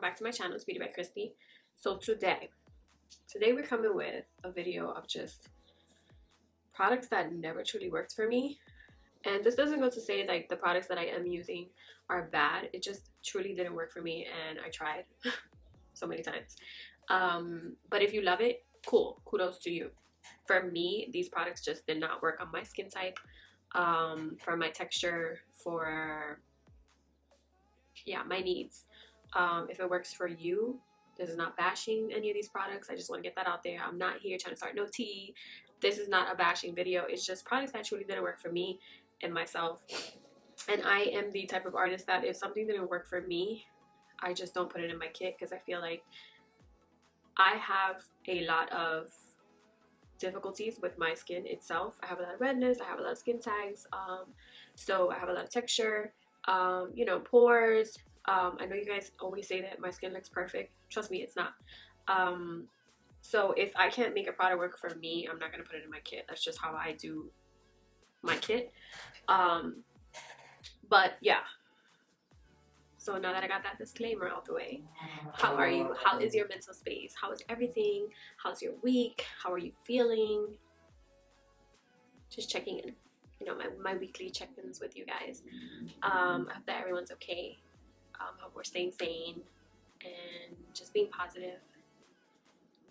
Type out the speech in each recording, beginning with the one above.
back to my channel. It's Beauty by Christy. So today we're coming with a video of just products that never truly worked for me. And this doesn't go to say like the products that I am using are bad. It just truly didn't work for me, and I tried so many times. But if you love it, cool, kudos to you. For me, these products just did not work on my skin type, for my texture, for my needs. If it works for you, this is not bashing any of these products. I just want to get that out there. I'm not here trying to start no tea. This is not a bashing video. It's just products that truly didn't work for me and myself. And I am the type of artist that if something didn't work for me, I just don't put it in my kit, because I feel like I have a lot of difficulties with my skin itself. I have a lot of redness, I have a lot of skin tags, so I have a lot of texture, you know, pores. I know you guys always say that my skin looks perfect. Trust me, it's not. So if I can't make a product work for me, I'm not gonna put it in my kit. That's just how I do my kit. But yeah, so now that I got that disclaimer out the way, how are you? How is your mental space? How is everything? How's your week? How are you feeling? Just checking in, you know, my weekly check-ins with you guys. I hope that everyone's okay. Hope we're staying sane and just being positive,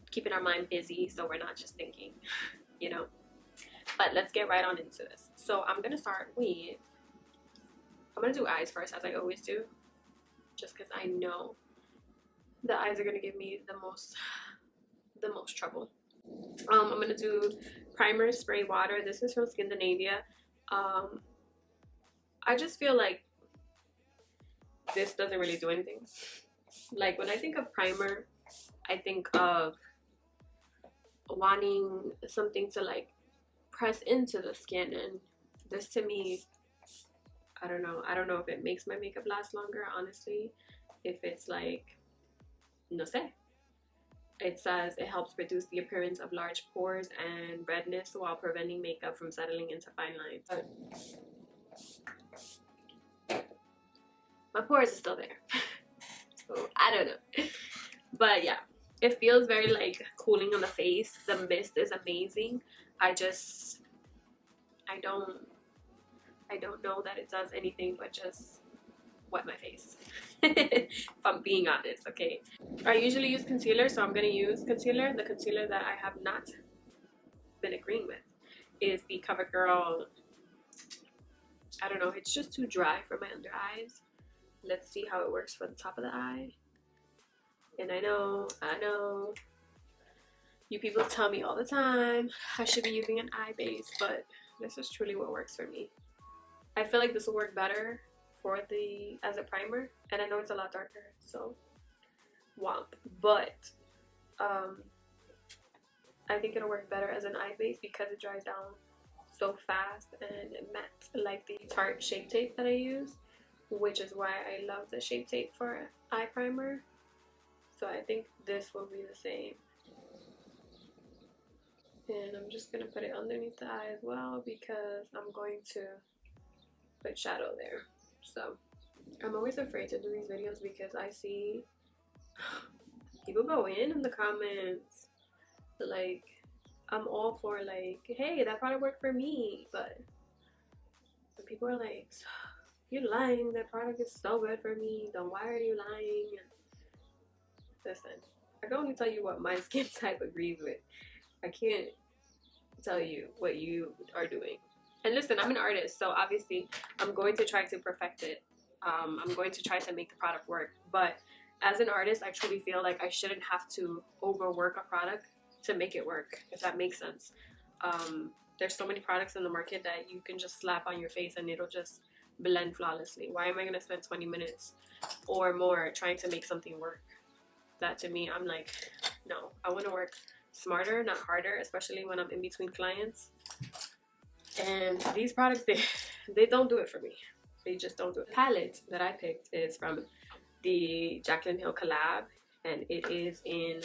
keeping our mind busy so we're not just thinking, you know. But let's get right on into this. So I'm gonna start with, I'm gonna do eyes first, as I always do, just because I know the eyes are gonna give me the most trouble. I'm gonna do primer, spray water. This is from Skindinivia. I just feel like this doesn't really do anything. Like when I think of primer, I think of wanting something to like press into the skin, and this to me, I don't know if it makes my makeup last longer, honestly. If it's like, no sé. It says it helps reduce the appearance of large pores and redness while preventing makeup from settling into fine lines. My pores are still there. So I don't know. But yeah, it feels very like cooling on the face. The mist is amazing. I don't know that it does anything but just wet my face. If I'm being honest, okay? I usually use concealer, so I'm gonna use concealer. The concealer that I have not been agreeing with is the CoverGirl. I don't know, it's just too dry for my under eyes. Let's see how it works for the top of the eye. And I know you people tell me all the time I should be using an eye base, but this is truly what works for me. I feel like this will work better for as a primer, and I know it's a lot darker, so womp. But I think it'll work better as an eye base because it dries down so fast and matte, like the Tarte Shape Tape that I use, which is why I love the Shape Tape for eye primer. So I think this will be the same. And I'm just going to put it underneath the eye as well, because I'm going to put shadow there. So I'm always afraid to do these videos because I see people go in the comments like, I'm all for like, hey, that product worked for me, but people are like, you're lying, that product is so good for me, then why are you lying? Listen, I can only tell you what my skin type agrees with. I can't tell you what you are doing. And listen, I'm an artist, so obviously I'm going to try to perfect it. I'm going to try to make the product work. But as an artist, I truly feel like I shouldn't have to overwork a product to make it work, if that makes sense. There's so many products in the market that you can just slap on your face and it'll just blend flawlessly. Why am I going to spend 20 minutes or more trying to make something work? That to me, I'm like, no, I want to work smarter, not harder, especially when I'm in between clients. And these products, they don't do it for me. They just don't do it. The palette that I picked is from the Jaclyn Hill collab, and it is in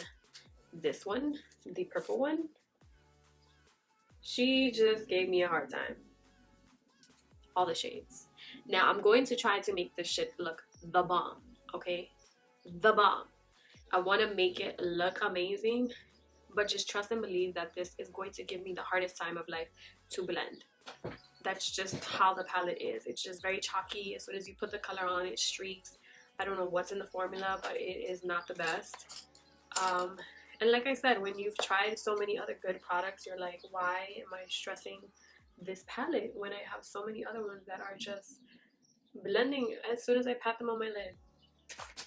this one, the purple one. She just gave me a hard time. All the shades. Now I'm going to try to make this shit look the bomb, okay? the bomb. I want to make it look amazing, but just trust and believe that this is going to give me the hardest time of life to blend. That's just how the palette is. It's just very chalky. As soon as you put the color on, it streaks. I don't know what's in the formula, but it is not the best. And like I said, when you've tried so many other good products, you're like, why am I stressing this palette when I have so many other ones that are just blending as soon as I pat them on my lid,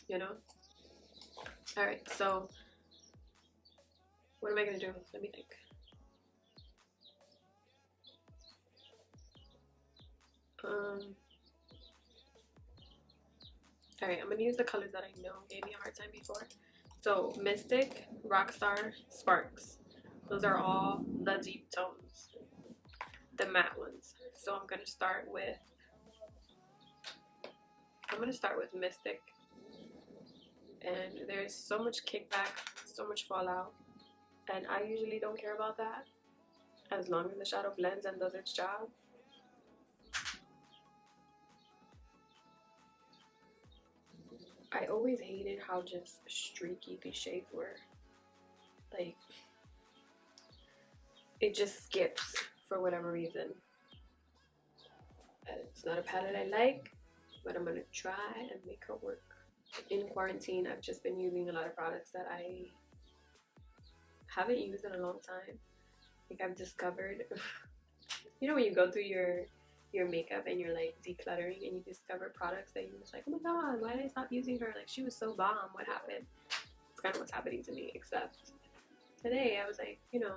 you know? Alright, so what am I gonna do? Let me think. Alright, I'm gonna use the colors that I know gave me a hard time before. So Mystic, Rockstar, Sparks. Those are all the deep tones, the matte ones. So I'm gonna start with Mystic. And there's so much kickback, so much fallout, and I usually don't care about that as long as the shadow blends and does its job. I always hated how just streaky these shades were. Like, it just skips for whatever reason. It's not a palette I like, but I'm gonna try and make her work. In quarantine, I've just been using a lot of products that I haven't used in a long time. Like, I've discovered, you know, when you go through your makeup and you're like decluttering and you discover products that you're just like, oh my god, why did I stop using her? Like, she was so bomb, what happened? It's kind of what's happening to me, except today I was like, you know,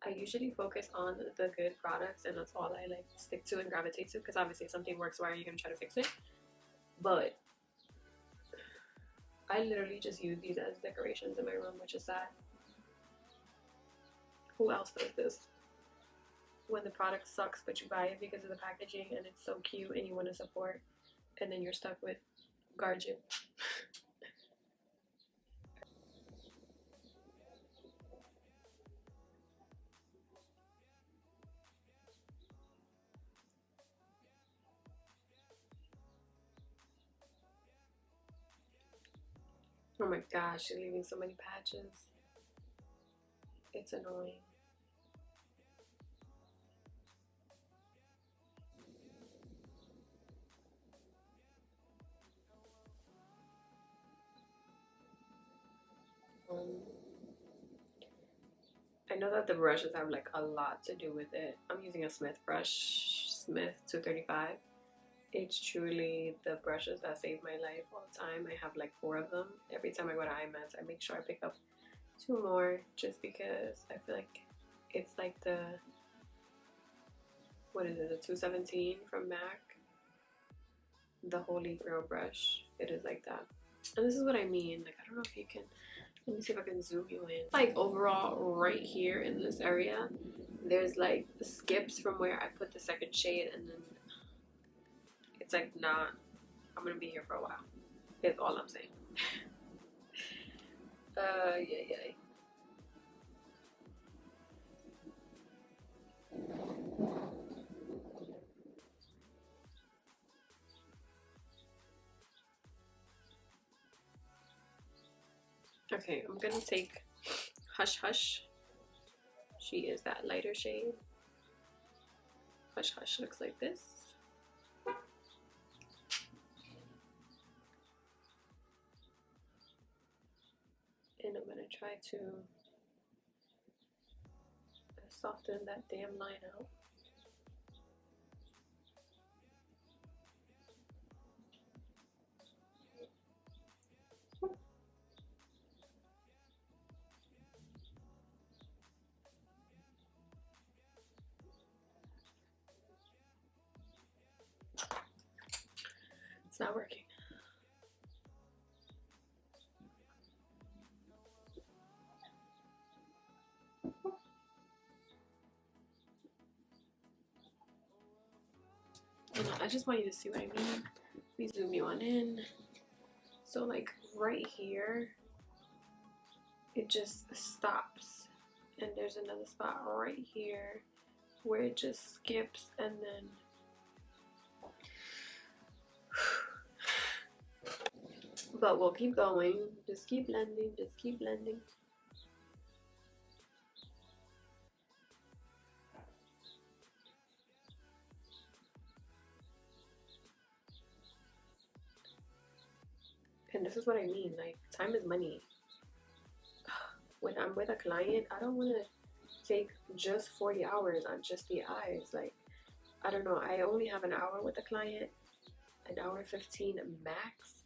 I usually focus on the good products and that's all I like stick to and gravitate to, because obviously if something works, why are you gonna try to fix it? But I literally just use these as decorations in my room, which is sad. Who else does this? When the product sucks but you buy it because of the packaging and it's so cute and you want to support, and then you're stuck with garbage. Oh my gosh, she's leaving so many patches. It's annoying. I know that the brushes have like a lot to do with it. I'm using a Smith brush, Smith 235. It's truly the brushes that save my life all the time. I have like 4 of them. Every time I go to IMAX, I make sure I pick up 2 more just because I feel like it's like the, what is it, the 217 from MAC, the Holy Grail brush. It is like that. And this is what I mean. Like, I don't know if you can, let me see if I can zoom you in. Like, overall, right here in this area, there's like skips from where I put the second shade, and then it's like not, I'm gonna be here for a while. Is all I'm saying. Yeah. Okay, I'm gonna take Hush Hush. She is that lighter shade. Hush Hush looks like this. And I'm gonna try to soften that damn line out. It's not working. I just want you to see what I mean. Let me zoom you on in. So like right here, it just stops. And there's another spot right here where it just skips, and then But we'll keep going. Just keep blending. Just keep blending. And this is what I mean. Like, time is money. When I'm with a client, I don't want to take just 40 hours on just the eyes. Like, I don't know. I only have an hour with a client, an hour 15 max.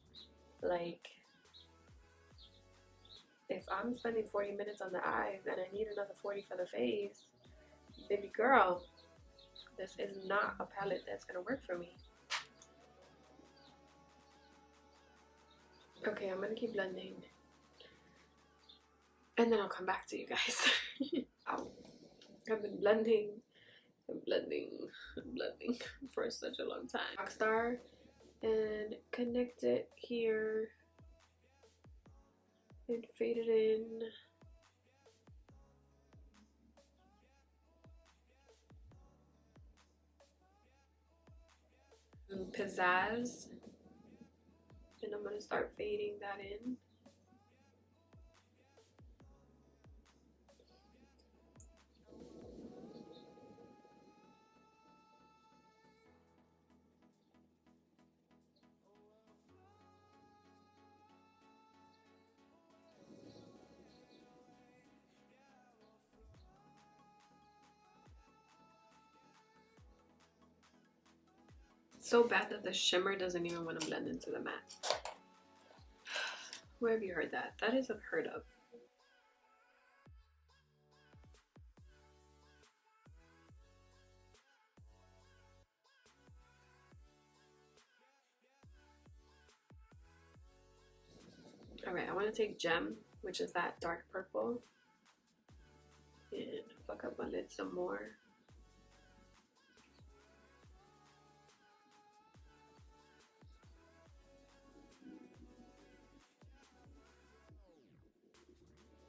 Like, if I'm spending 40 minutes on the eyes and I need another 40 for the face, baby girl, this is not a palette that's gonna work for me. Okay, I'm gonna keep blending and then I'll come back to you guys. Ow. I've been blending and blending and blending for such a long time. Rockstar, and connect it here and fade it in. Pizzazz, and I'm gonna start fading that in. It's so bad that the shimmer doesn't even want to blend into the matte. Where have you heard that? That is unheard of. Alright, I want to take Gem, which is that dark purple, and fuck up my lid some more.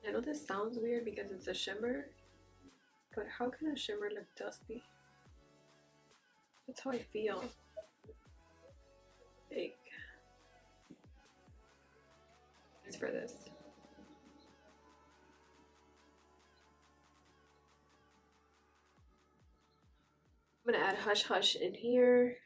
I know this sounds weird because it's a shimmer, but how can a shimmer look dusty? That's how I feel. Like, it's for this. I'm gonna add Hush Hush in here.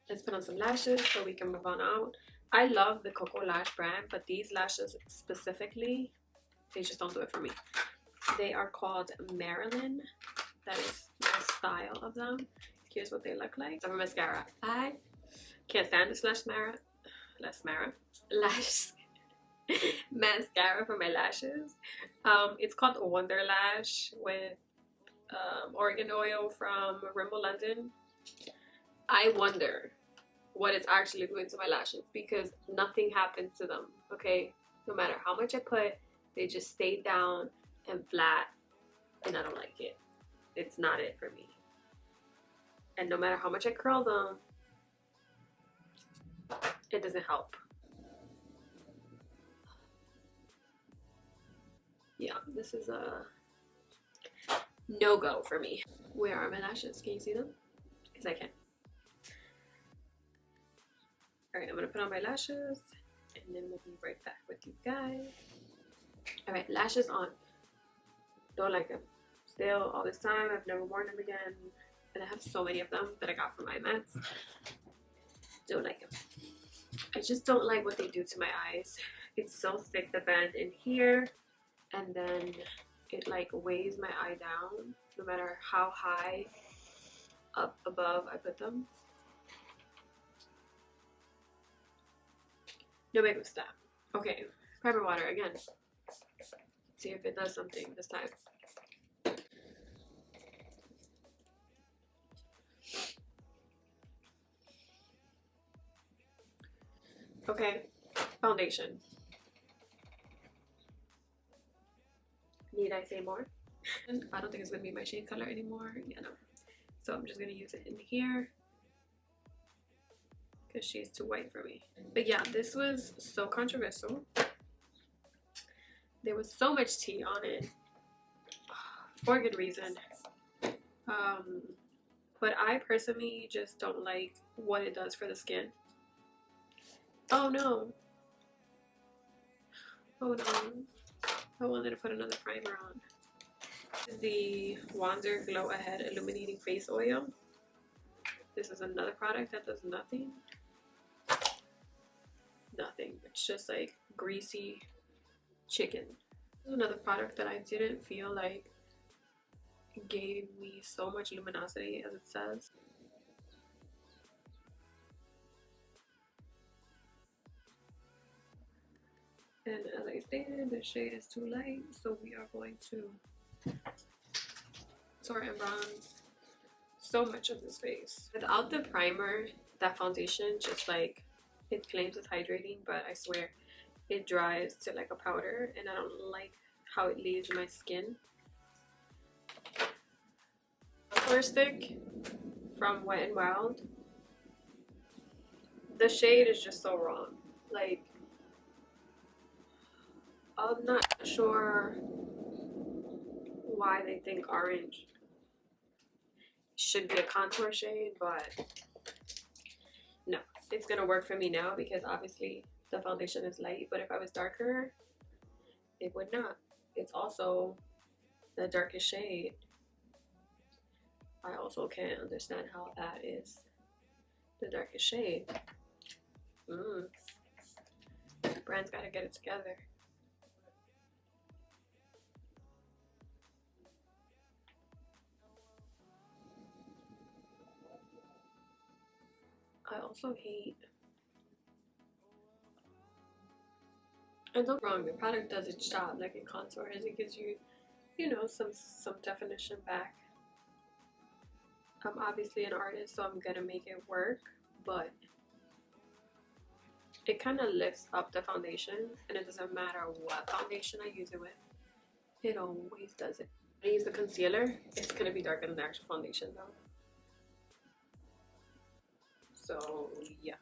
Let's put on some lashes so we can move on out. I love the Koko Lash brand, but these lashes specifically, they just don't do it for me. They are called Marylin. That is my style of them. Here's what they look like. Some mascara. I can't stand this lash mascara for my lashes. It's called Wonder Lash with organ oil from Rimmel London. I wonder what it's actually doing to my lashes because nothing happens to them, okay? No matter how much I put, they just stay down and flat, and I don't like it. It's not it for me. And no matter how much I curl them, it doesn't help. Yeah, this is a no-go for me. Where are my lashes? Can you see them? Because I can. Alright, I'm gonna put on my lashes and then we'll be right back with you guys. Alright, lashes on. Don't like them. Still, all this time, I've never worn them again. And I have so many of them that I got from my meds. Don't like them. I just don't like what they do to my eyes. It's so thick, the band in here. And then it like weighs my eye down no matter how high up above I put them. No makeup stop. Okay, primer water again. Let's see if it does something this time. Okay, foundation. Need I say more? And I don't think it's gonna be my shade color anymore. Yeah, no. So I'm just gonna use it in here because she's too white for me. But yeah, this was so controversial. There was so much tea on it. for a good reason. But I personally just don't like what it does for the skin. Oh no. Oh no. I wanted to put another primer on. This is the Wanzer Glow Ahead Illuminating Face Oil. This is another product that does nothing. Nothing. It's just like greasy chicken. This is another product that I didn't feel like gave me so much luminosity as it says. And as I stated, the shade is too light, so we are going to tarte and bronze so much of this face. Without the primer, that foundation just like, it claims it's hydrating, but I swear it dries to like a powder, and I don't like how it leaves my skin. Color stick from Wet n Wild. The shade is just so wrong. Like, I'm not sure why they think orange should be a contour shade, but no, it's gonna work for me now because obviously the foundation is light, but if I was darker, it would not. It's also the darkest shade. I also can't understand how that is the darkest shade. Brand's gotta get it together. I also hate, and don't get me wrong, the product does its job, like it contours, it gives you, you know, some definition back. I'm obviously an artist, so I'm gonna make it work, but it kind of lifts up the foundation, and it doesn't matter what foundation I use it with, it always does it. When I use the concealer, it's gonna be darker than the actual foundation though. So yeah.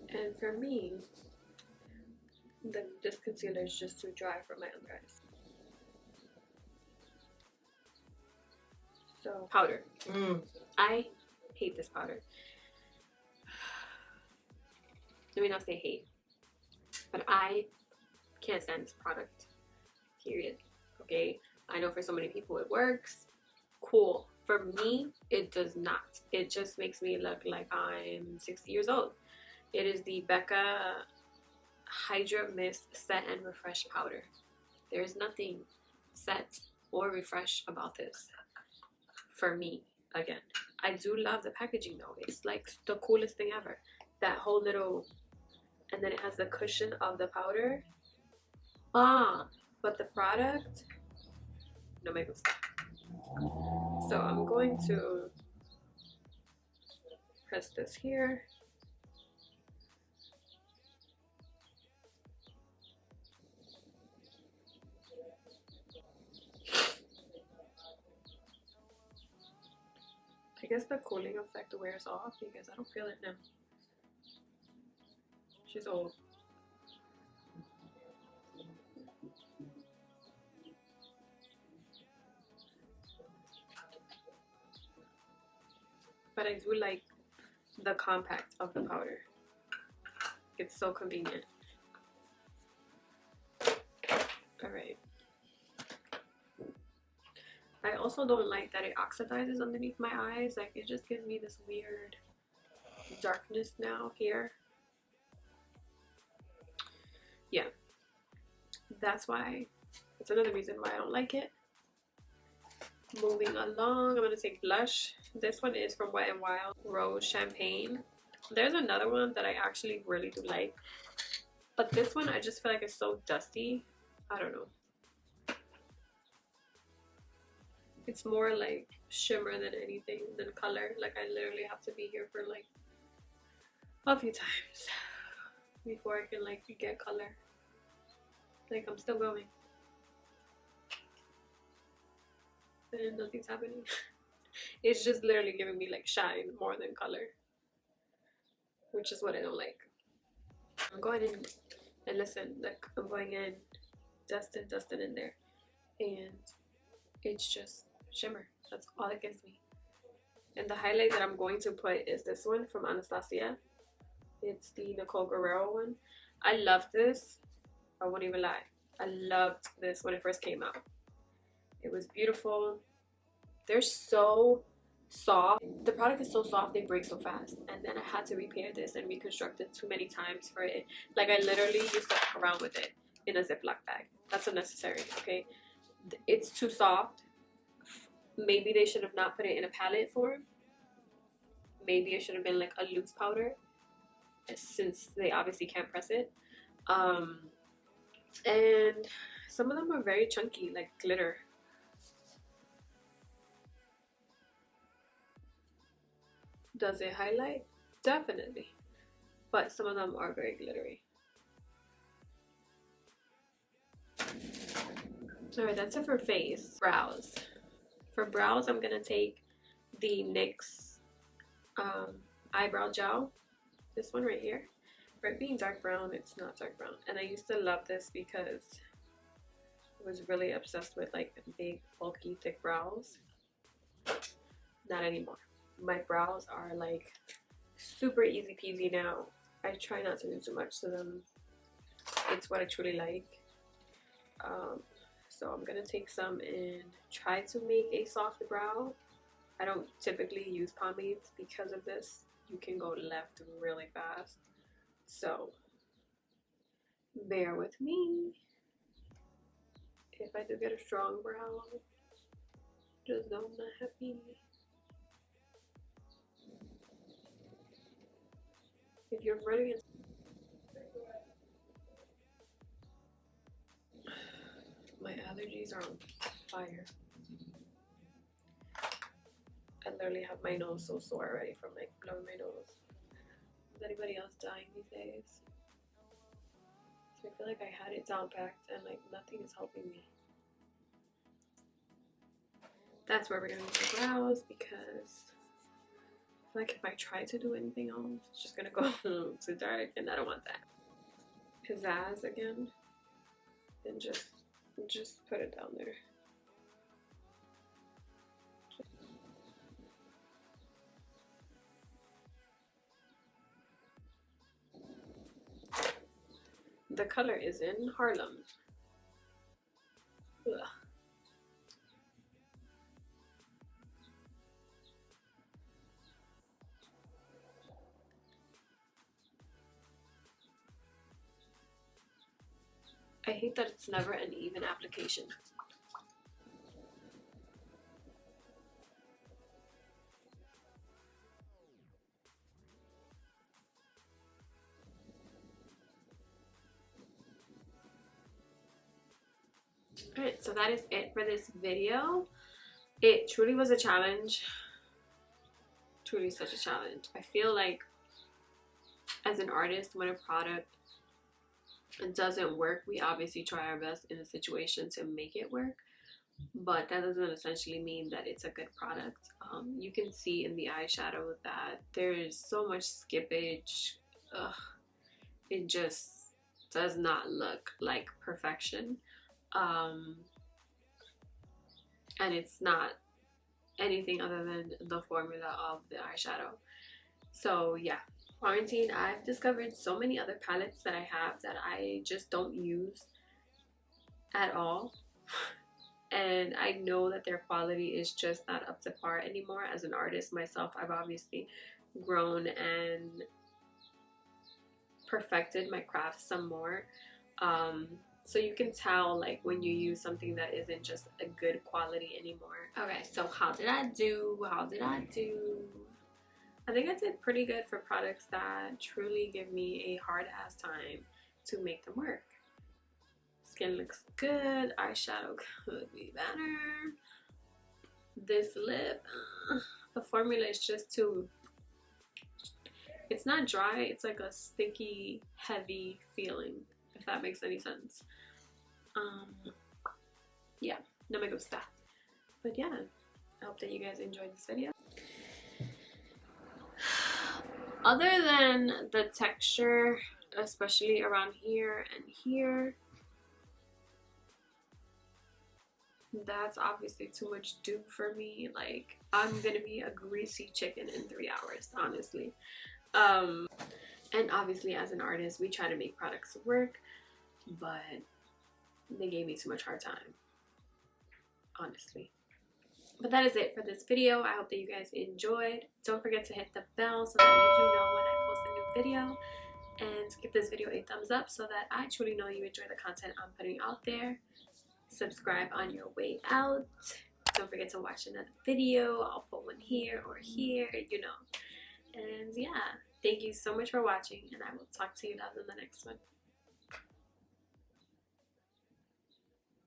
And for me, this concealer is just too dry for my under eyes. So powder. I hate this powder. Let me not say hate, but I can't stand this product. Period. Okay. I know for so many people it works. Cool. For me, it does not. It just makes me look like I'm 60 years old. It is the Becca Hydra Mist Set and Refresh Powder. There is nothing set or refresh about this for me. Again, I do love the packaging though. It's like the coolest thing ever. That whole little, and then it has the cushion of the powder. But the product, no me gusta. So I'm going to press this here. I guess the cooling effect wears off because I don't feel it now. She's old. But I do like the compact of the powder. It's so convenient. Alright. I also don't like that it oxidizes underneath my eyes. Like, it just gives me this weird darkness now here. Yeah. That's why. That's another reason why I don't like it. Moving along, I'm going to take blush. This one is from Wet n Wild, Rose Champagne. There's another one that I actually really do like. But this one, I just feel like it's so dusty. I don't know. It's more like shimmer than anything, than color. Like, I literally have to be here for like a few times before I can like get color. Like, I'm still going. And nothing's happening. It's just literally giving me like shine more than color, which is what I don't like. I'm going in, and listen, like, I'm going in dusted in there, and it's just shimmer. That's all it gives me. And the highlight that I'm going to put is this one from Anastasia. It's the Nicole Guerrero one. I love this. I won't even lie. I loved this when it first came out. It was beautiful. They're so soft. The product is so soft, they break so fast. And then I had to repair this and reconstruct it too many times for it. Like, I literally used to walk around with it in a Ziploc bag. That's unnecessary, okay? It's too soft. Maybe they should have not put it in a palette form. Maybe it should have been like a loose powder, since they obviously can't press it. And some of them are very chunky, like glitter. Does it highlight? Definitely. But some of them are very glittery. Alright, that's it for face. Brows. For brows, I'm gonna take the NYX eyebrow gel. This one right here. For it being dark brown, it's not dark brown. And I used to love this because I was really obsessed with like big, bulky, thick brows. Not anymore. My brows are like super easy peasy now. I try not to do too much to them. It's what I truly like. So I'm gonna take some and try to make a soft brow. I don't typically use pomades because of this. You can go left really fast. So bear with me. If I do get a strong brow, just know I'm not happy. If you're running into my allergies are on fire. I literally have my nose so sore already from like blowing my nose. Is anybody else dying these days? So I feel like I had it down packed and like nothing is helping me. That's where we're gonna do the brows, because I feel like if I try to do anything else, it's just gonna go too dark, and I don't want that. Pizzazz again, and just put it down there. The color is in Harlem. Ugh. I hate that it's never an even application. Alright, so that is it for this video. It truly was a challenge. Truly such a challenge. I feel like as an artist, when a product doesn't work, we obviously try our best in a situation to make it work. But that doesn't essentially mean that it's a good product. You can see in the eyeshadow that there is so much skippage. Ugh. It just does not look like perfection. And it's not anything other than the formula of the eyeshadow. So yeah, quarantine, I've discovered so many other palettes that I have that I just don't use at all. And I know that their quality is just not up to par anymore. As an artist myself, I've obviously grown and perfected my craft some more. So you can tell like when you use something that isn't just a good quality anymore. Okay, so how did I do? I think I did pretty good for products that truly give me a hard ass time to make them work. Skin looks good, eyeshadow could be better. This lip, the formula is just too, it's not dry, it's like a sticky, heavy feeling, if that makes any sense. Yeah, no me gusta. But yeah, I hope that you guys enjoyed this video. Other than the texture, especially around here and here, that's obviously too much do for me. Like, I'm gonna be a greasy chicken in 3 hours, honestly. And obviously as an artist, we try to make products work, but they gave me too much hard time, honestly. But that is it for this video. I hope that you guys enjoyed. Don't forget to hit the bell so that you do know when I post a new video, and give this video a thumbs up so that I truly know you enjoy the content I'm putting out there. Subscribe on your way out. Don't forget to watch another video. I'll put one here or here, you know. And yeah, thank you so much for watching, and I will talk to you guys in the next one.